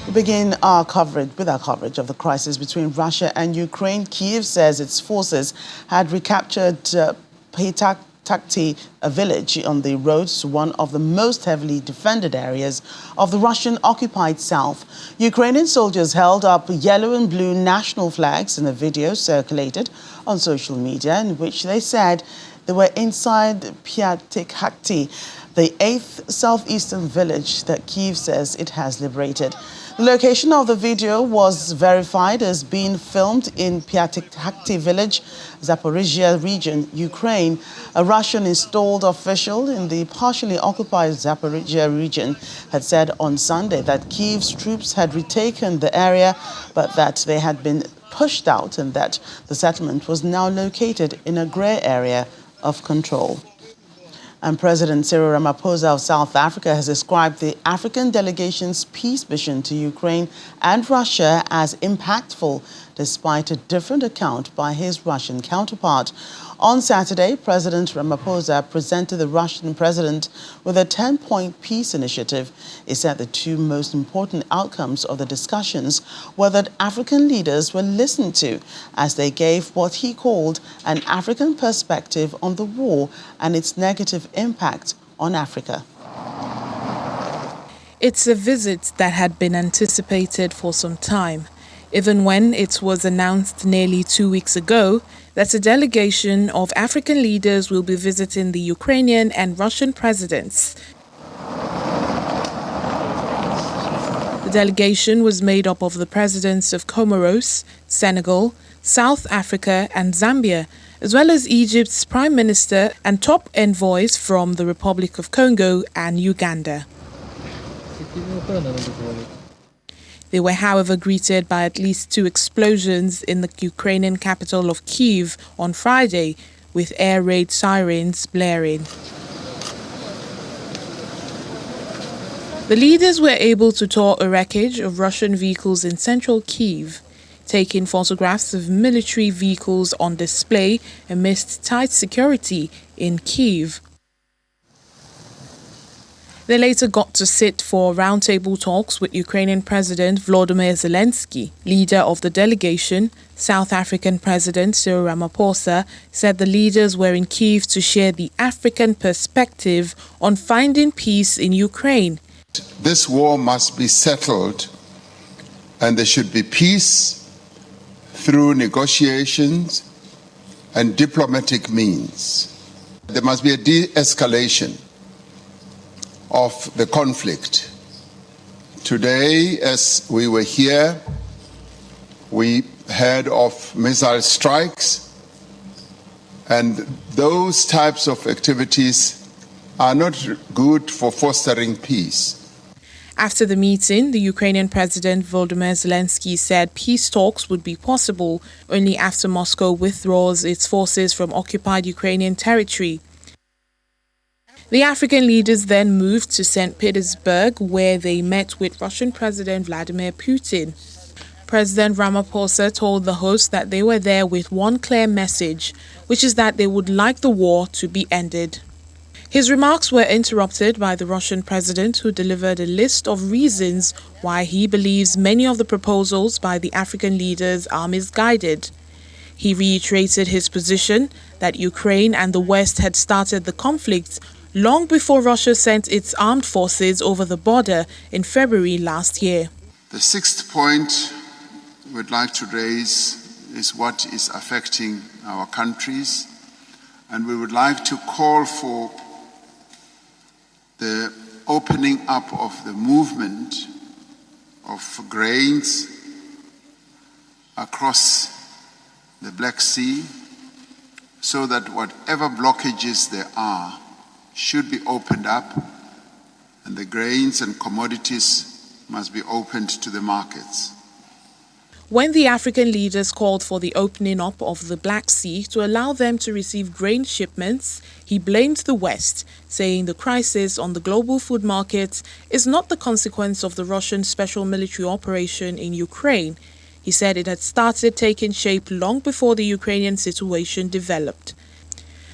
We begin our coverage of the crisis between Russia and Ukraine. Kyiv says its forces had recaptured Titanic, a village on the road to one of the most heavily defended areas of the Russian-occupied south. Ukrainian soldiers held up yellow and blue national flags in a video circulated on social media in which they said they were inside Titanic, the 8th southeastern village that Kyiv says it has liberated. The location of the video was verified as being filmed in Titanic village, Zaporizhia region, Ukraine. A Russian-installed official in the partially occupied Zaporizhia region had said on Sunday that Kyiv's troops had retaken the area, but that they had been pushed out and that the settlement was now located in a grey area of control. And President Cyril Ramaphosa of South Africa has described the African delegation's peace mission to Ukraine and Russia as impactful, despite a different account by his Russian counterpart. On Saturday, President Ramaphosa presented the Russian president with a 10-point peace initiative. He said the two most important outcomes of the discussions were that African leaders were listened to as they gave what he called an African perspective on the war and its negative impact on Africa. It's a visit that had been anticipated for some time, even when it was announced nearly 2 weeks ago that a delegation of African leaders will be visiting the Ukrainian and Russian presidents. The delegation was made up of the presidents of Comoros, Senegal, South Africa and Zambia, as well as Egypt's prime minister and top envoys from the Republic of Congo and Uganda. They were, however, greeted by at least 2 explosions in the Ukrainian capital of Kyiv on Friday, with air raid sirens blaring. The leaders were able to tour a wreckage of Russian vehicles in central Kyiv, taking photographs of military vehicles on display amidst tight security in Kyiv. They later got to sit for roundtable talks with Ukrainian President Volodymyr Zelensky. Leader of the delegation, South African President Cyril Ramaphosa, said the leaders were in Kyiv to share the African perspective on finding peace in Ukraine. This war must be settled, and there should be peace through negotiations and diplomatic means. There must be a de-escalation of the conflict. Today, as we were here, we heard of missile strikes, and those types of activities are not good for fostering peace. After the meeting, the Ukrainian President Volodymyr Zelensky said peace talks would be possible only after Moscow withdraws its forces from occupied Ukrainian territory. The African leaders then moved to St. Petersburg, where they met with Russian President Vladimir Putin. President Ramaphosa told the host that they were there with one clear message, which is that they would like the war to be ended. His remarks were interrupted by the Russian president, who delivered a list of reasons why he believes many of the proposals by the African leaders are misguided. He reiterated his position that Ukraine and the West had started the conflict long before Russia sent its armed forces over the border in February last year. The 6th point we'd like to raise is what is affecting our countries, and we would like to call for the opening up of the movement of grains across the Black Sea, so that whatever blockages there are should be opened up, and the grains and commodities must be opened to the markets. When the African leaders called for the opening up of the Black Sea to allow them to receive grain shipments, he blamed the West, saying the crisis on the global food market is not the consequence of the Russian special military operation in Ukraine. He said it had started taking shape long before the Ukrainian situation developed.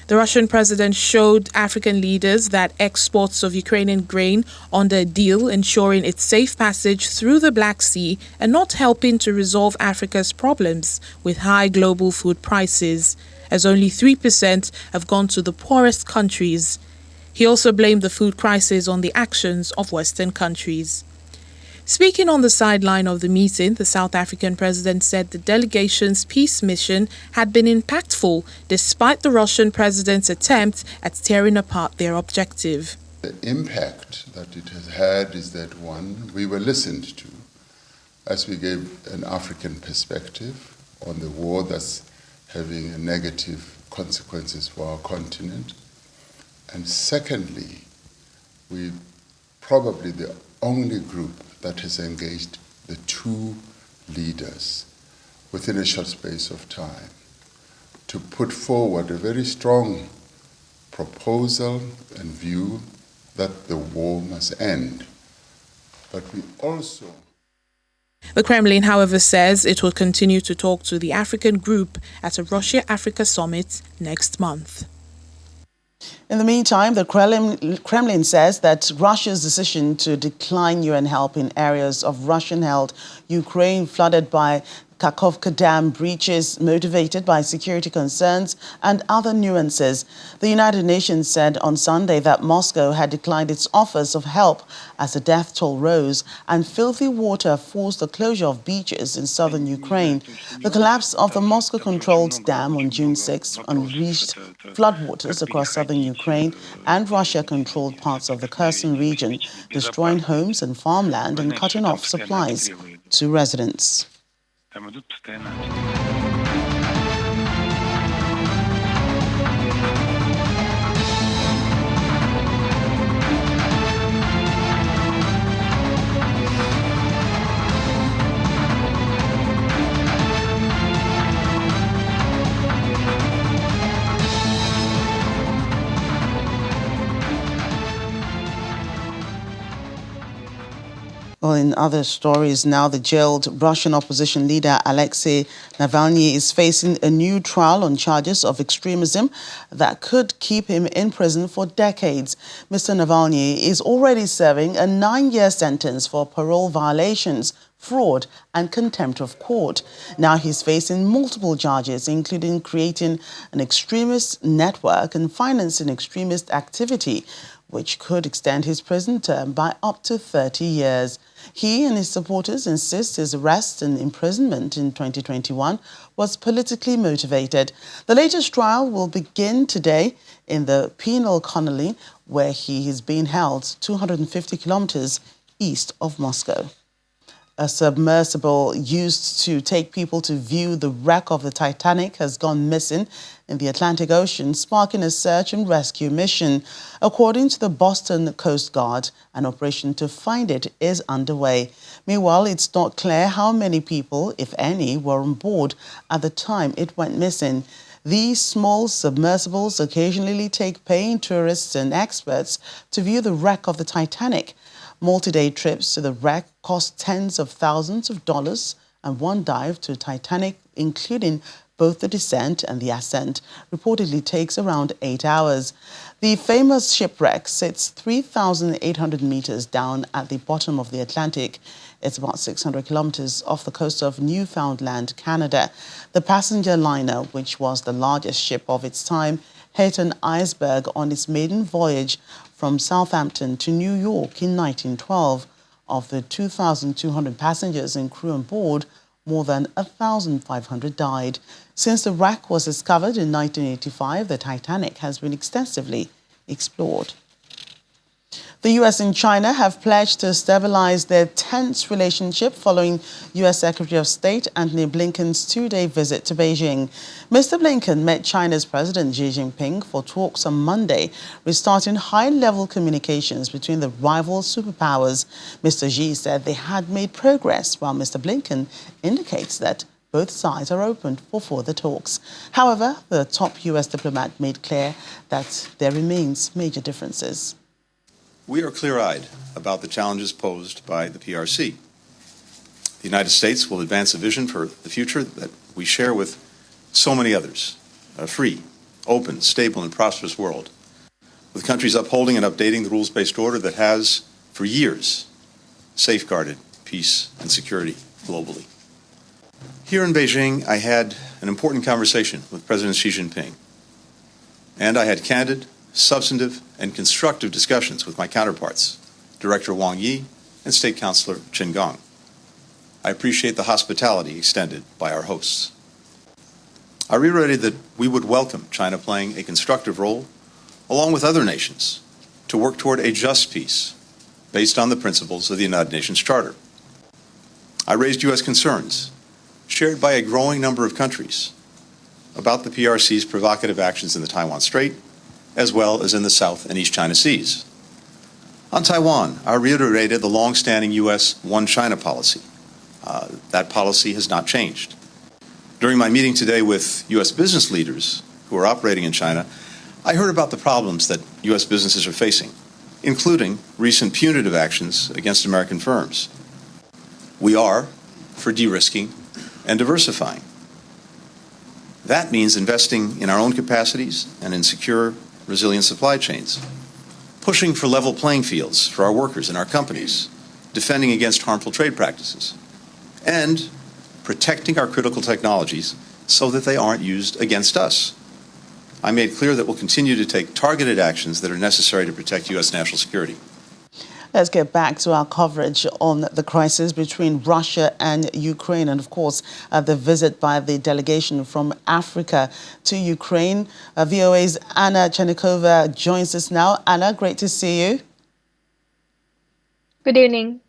The Russian president showed African leaders that exports of Ukrainian grain under a deal ensuring its safe passage through the Black Sea and not helping to resolve Africa's problems with high global food prices, as only 3% have gone to the poorest countries. He also blamed the food crisis on the actions of Western countries. Speaking on the sideline of the meeting, the South African president said the delegation's peace mission had been impactful despite the Russian president's attempt at tearing apart their objective. The impact that it has had is that, one, we were listened to as we gave an African perspective on the war that's having negative consequences for our continent. And secondly, we probably the only group that has engaged the two leaders within a short space of time to put forward a very strong proposal and view that the war must end. But we also... The Kremlin, however, says it will continue to talk to the African group at a Russia-Africa summit next month. In the meantime, the Kremlin says that Russia's decision to decline UN help in areas of Russian-held Ukraine flooded by Kakhovka Dam breaches motivated by security concerns and other nuances. The United Nations said on Sunday that Moscow had declined its offers of help as the death toll rose and filthy water forced the closure of beaches in southern Ukraine. The collapse of the Moscow-controlled dam on June 6 unleashed floodwaters across southern Ukraine and Russia-controlled parts of the Kherson region, destroying homes and farmland and cutting off supplies to residents. Там идут постоянно обстрелы. Well, in other stories now, the jailed Russian opposition leader Alexei Navalny is facing a new trial on charges of extremism that could keep him in prison for decades. Mr. Navalny is already serving a 9-year sentence for parole violations, fraud and contempt of court. Now he's facing multiple charges, including creating an extremist network and financing extremist activity, which could extend his prison term by up to 30 years. He and his supporters insist his arrest and imprisonment in 2021 was politically motivated. The latest trial will begin today in the penal colony, where he is being held 250 kilometers east of Moscow. A submersible used to take people to view the wreck of the Titanic has gone missing in the Atlantic Ocean, sparking a search and rescue mission. According to the Boston Coast Guard, an operation to find it is underway. Meanwhile, it's not clear how many people, if any, were on board at the time it went missing. These small submersibles occasionally take paying tourists and experts to view the wreck of the Titanic. Multi-day trips to the wreck cost tens of thousands of dollars, and one dive to Titanic, including both the descent and the ascent, reportedly takes around 8 hours. The famous shipwreck sits 3,800 meters down at the bottom of the Atlantic. It's about 600 kilometers off the coast of Newfoundland, Canada. The passenger liner, which was the largest ship of its time, hit an iceberg on its maiden voyage from Southampton to New York in 1912. Of the 2,200 passengers and crew on board, more than 1,500 died. Since the wreck was discovered in 1985, the Titanic has been extensively explored. The U.S. and China have pledged to stabilize their tense relationship following U.S. Secretary of State Antony Blinken's 2-day visit to Beijing. Mr. Blinken met China's President Xi Jinping for talks on Monday, restarting high-level communications between the rival superpowers. Mr. Xi said they had made progress, while Mr. Blinken indicates that both sides are open for further talks. However, the top U.S. diplomat made clear that there remains major differences. We are clear-eyed about the challenges posed by the PRC. The United States will advance a vision for the future that we share with so many others, a free, open, stable, and prosperous world, with countries upholding and updating the rules-based order that has, for years, safeguarded peace and security globally. Here in Beijing, I had an important conversation with President Xi Jinping, and I had candid, substantive, and constructive discussions with my counterparts, Director Wang Yi and State Councilor Qin Gang. I appreciate the hospitality extended by our hosts. I reiterated that we would welcome China playing a constructive role, along with other nations, to work toward a just peace based on the principles of the United Nations Charter. I raised U.S. concerns, shared by a growing number of countries, about the PRC's provocative actions in the Taiwan Strait, as well as in the South and East China Seas. On Taiwan, I reiterated the long-standing U.S. One China policy. That policy has not changed. During my meeting today with U.S. business leaders who are operating in China, I heard about the problems that U.S. businesses are facing, including recent punitive actions against American firms. We are for de-risking and diversifying. That means investing in our own capacities and in secure, resilient supply chains, pushing for level playing fields for our workers and our companies, defending against harmful trade practices, and protecting our critical technologies so that they aren't used against us. I made clear that we'll continue to take targeted actions that are necessary to protect U.S. national security. Let's get back to our coverage on the crisis between Russia and Ukraine and, of course, the visit by the delegation from Africa to Ukraine. VOA's Anna Chernikova joins us now. Anna, great to see you. Good evening.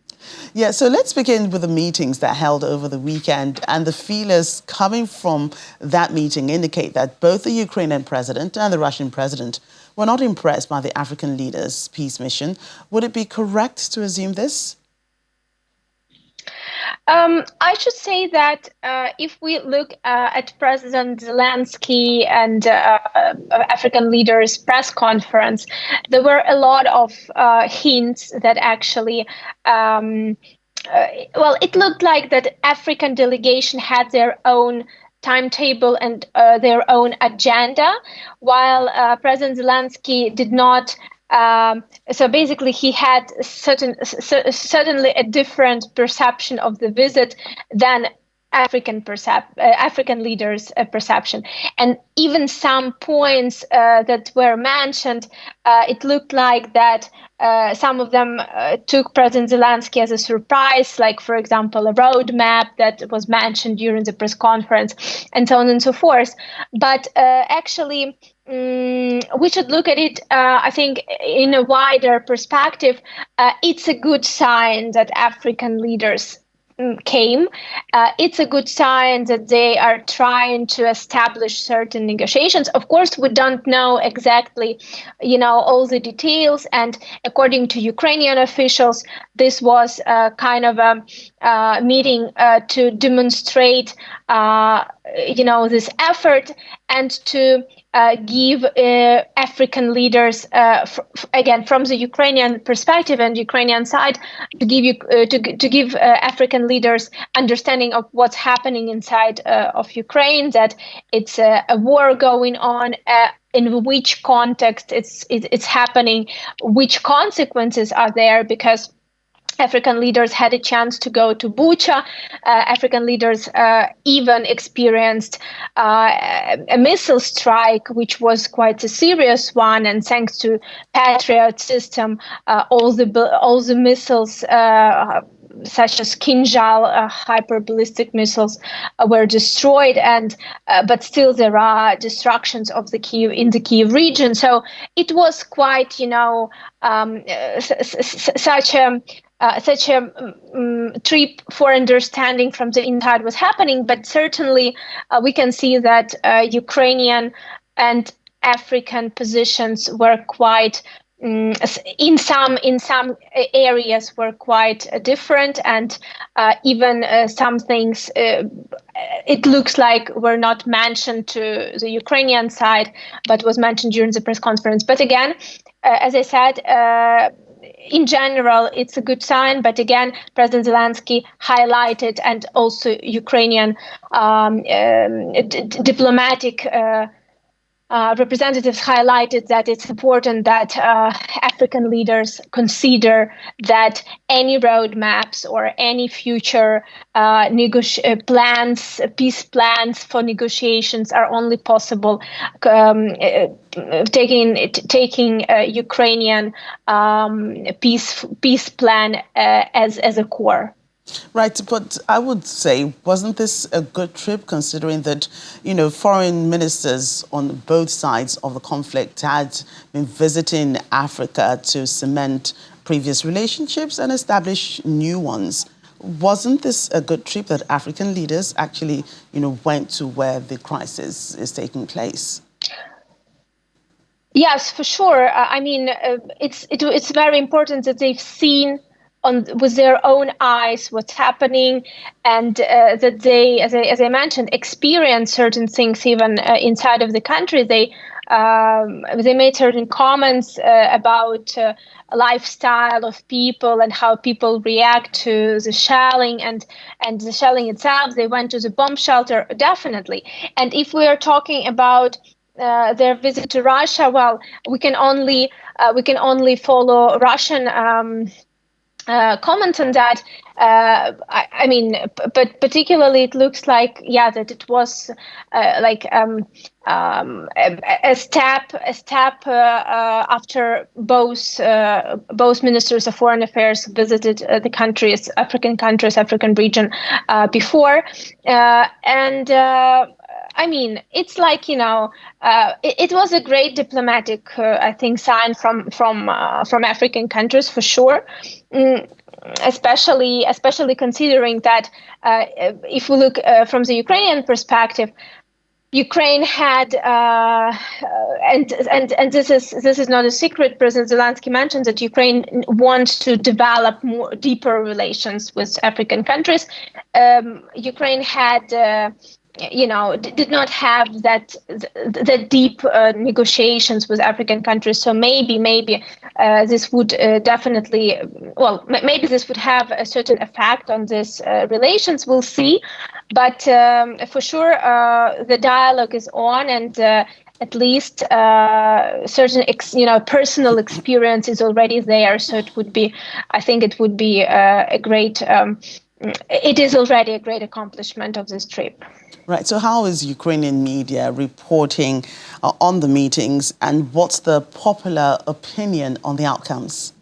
Yeah, so let's begin with the meetings that held over the weekend, and the feelers coming from that meeting indicate that both the Ukrainian president and the Russian president were not impressed by the African leaders' peace mission. Would it be correct to assume this? I should say that if we look at President Zelensky and African leaders' press conference, there were a lot of hints that actually, it looked like that African delegation had their own timetable and their own agenda, while President Zelensky did not. So basically, he had certainly a different perception of the visit than African leaders' perception. And even some points that were mentioned, it looked like that some of them took President Zelensky as a surprise, like, for example, a roadmap that was mentioned during the press conference, and so on and so forth. But actually, we should look at it, I think, in a wider perspective. It's a good sign that African leaders came. It's a good sign that they are trying to establish certain negotiations. Of course, we don't know exactly, all the details. And according to Ukrainian officials, this was kind of a meeting to demonstrate, this effort and to give African leaders, again, from the Ukrainian perspective and Ukrainian side, to give African leaders understanding of what's happening inside of Ukraine, that it's a war going on, in which context it's happening, which consequences are there, because African leaders had a chance to go to Bucha. African leaders even experienced a missile strike, which was quite a serious one. And thanks to Patriot system, all the missiles, such as Kinjal, hyperballistic missiles, were destroyed. And but still there are destructions of the Kyiv region. So it was quite, such a trip for understanding from the inside what's happening. But certainly we can see that Ukrainian and African positions were quite, in some areas, were quite different, and even some things it looks like were not mentioned to the Ukrainian side, but was mentioned during the press conference. But again, as I said, in general, it's a good sign. But again, President Zelensky highlighted, and also Ukrainian diplomatic representatives highlighted that it's important that African leaders consider that any roadmaps or any future peace plans for negotiations are only possible taking Ukrainian peace plan as a core. Right, but I would say, wasn't this a good trip considering that, foreign ministers on both sides of the conflict had been visiting Africa to cement previous relationships and establish new ones? Wasn't this a good trip that African leaders actually, went to where the crisis is taking place? Yes, for sure. It's very important that they've seen with their own eyes what's happening, and that they, as I mentioned, experience certain things even inside of the country. They made certain comments about lifestyle of people and how people react to the shelling and the shelling itself. They went to the bomb shelter, definitely. And if we are talking about their visit to Russia, well, we can only follow Russian comments on that. But particularly it looks like, that it was a step after both ministers of foreign affairs visited the African region before, it's like, it was a great diplomatic, I think, sign from African countries for sure. Especially considering that if we look from the Ukrainian perspective, Ukraine had, and this is not a secret. President Zelensky mentioned that Ukraine wants to develop deeper relations with African countries. Ukraine had. Did not have that deep negotiations with African countries. So maybe this would definitely, maybe this would have a certain effect on this relations. We'll see, but for sure the dialogue is on, and at least certain personal experience is already there. So it would be, I think, it would be a great. It is already a great accomplishment of this trip. Right. So how is Ukrainian media reporting on the meetings, and what's the popular opinion on the outcomes?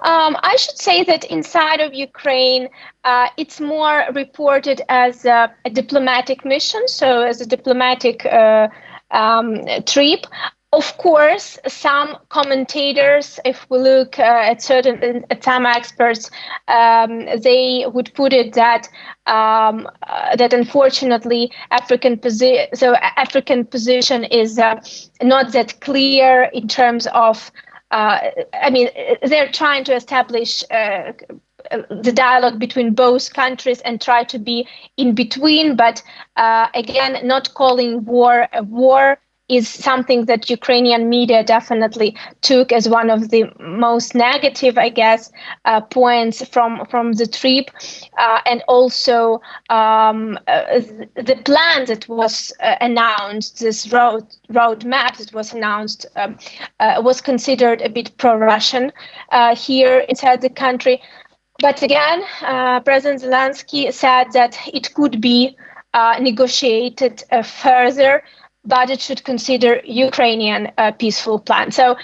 I should say that inside of Ukraine, it's more reported as a diplomatic mission, so as a diplomatic trip. Of course, some commentators, if we look at some experts, they would put it that unfortunately African position is not that clear in terms of. They're trying to establish the dialogue between both countries and try to be in between, but again, not calling war a war is something that Ukrainian media definitely took as one of the most negative, I guess, points from the trip, and also the plan that was announced, this road map that was announced, was considered a bit pro-Russian here inside the country. But again, President Zelensky said that it could be negotiated further, but it should consider Ukrainian peaceful plan. So,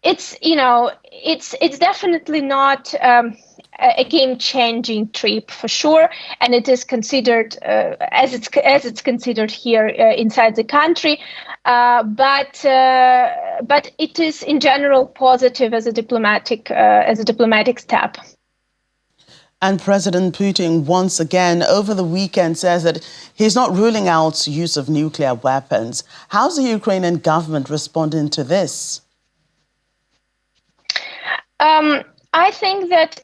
it's definitely not a game-changing trip for sure, and it is considered as it's considered here inside the country. But it is in general positive as a diplomatic step. And President Putin, once again, over the weekend, says that he's not ruling out use of nuclear weapons. How's the Ukrainian government responding to this? I think that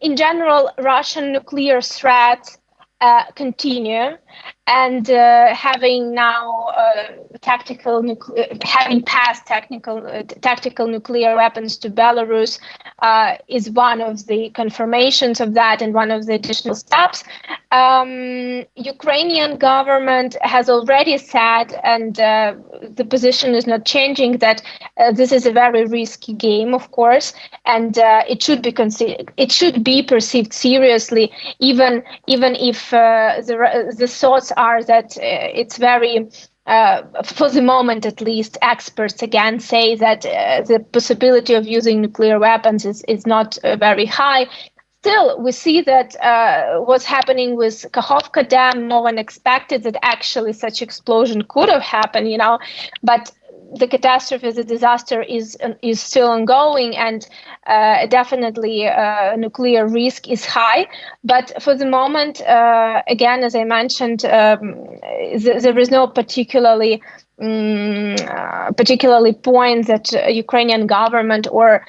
in general, Russian nuclear threats continue. and having now having passed tactical nuclear weapons to Belarus is one of the confirmations of that and one of the additional steps. Ukrainian government has already said, and the position is not changing, that this is a very risky game, of course, and it should be perceived seriously, even if the thoughts are that it's very. For the moment, at least, experts again say that the possibility of using nuclear weapons is not very high. Still, we see that what's happening with Kakhovka Dam, no one expected that actually such explosion could have happened, but the catastrophe, the disaster is still ongoing, and definitely nuclear risk is high. But for the moment, again, as I mentioned, there is no particularly point that Ukrainian government or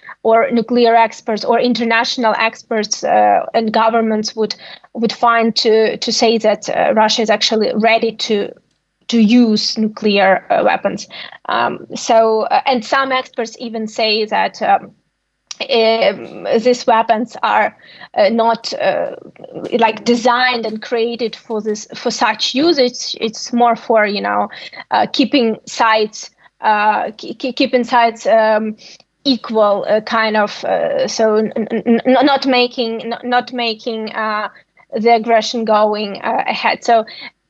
nuclear experts or international experts and governments would find to say that Russia is actually ready to use nuclear weapons. And some experts even say that these weapons are not like designed and created for such use. It's more for keeping sides equal, kind of, so not making the aggression going ahead. So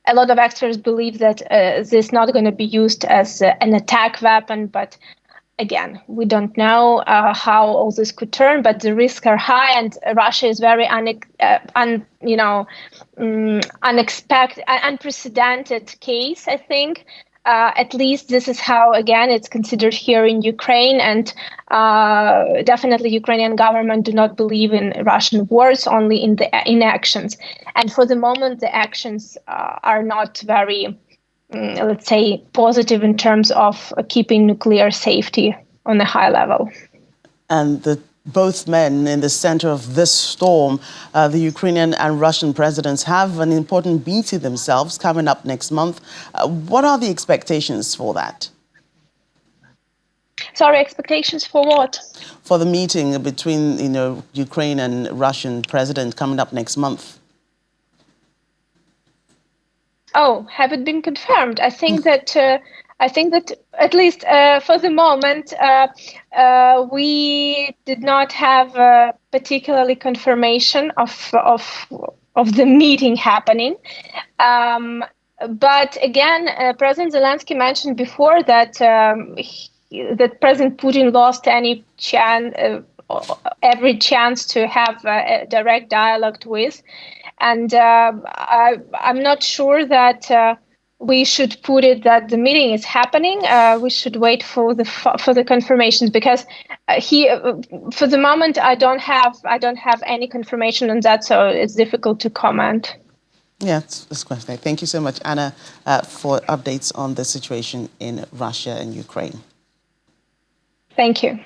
a lot of experts believe that this is not going to be used as an attack weapon, but again, we don't know how all this could turn, but the risks are high, and Russia is very unprecedented case, I think. At least this is how, again, it's considered here in Ukraine, and definitely Ukrainian government do not believe in Russian words, only in actions. And for the moment, the actions are not very, let's say, positive in terms of keeping nuclear safety on a high level. And both men in the center of this storm, the Ukrainian and Russian presidents, have an important meeting themselves coming up next month. What are the expectations for that? Sorry, expectations for what? For the meeting between, Ukraine and Russian president coming up next month. Oh, have it been confirmed? I think that at least for the moment, we did not have particularly confirmation of the meeting happening. But again, President Zelensky mentioned before that that President Putin lost every chance to have a direct dialogue with. And I'm not sure that we should put it that the meeting is happening. We should wait for the confirmations, because for the moment, I don't have any confirmation on that, so it's difficult to comment. Yeah, that's quite fair. Thank you so much, Anna, for updates on the situation in Russia and Ukraine. Thank you.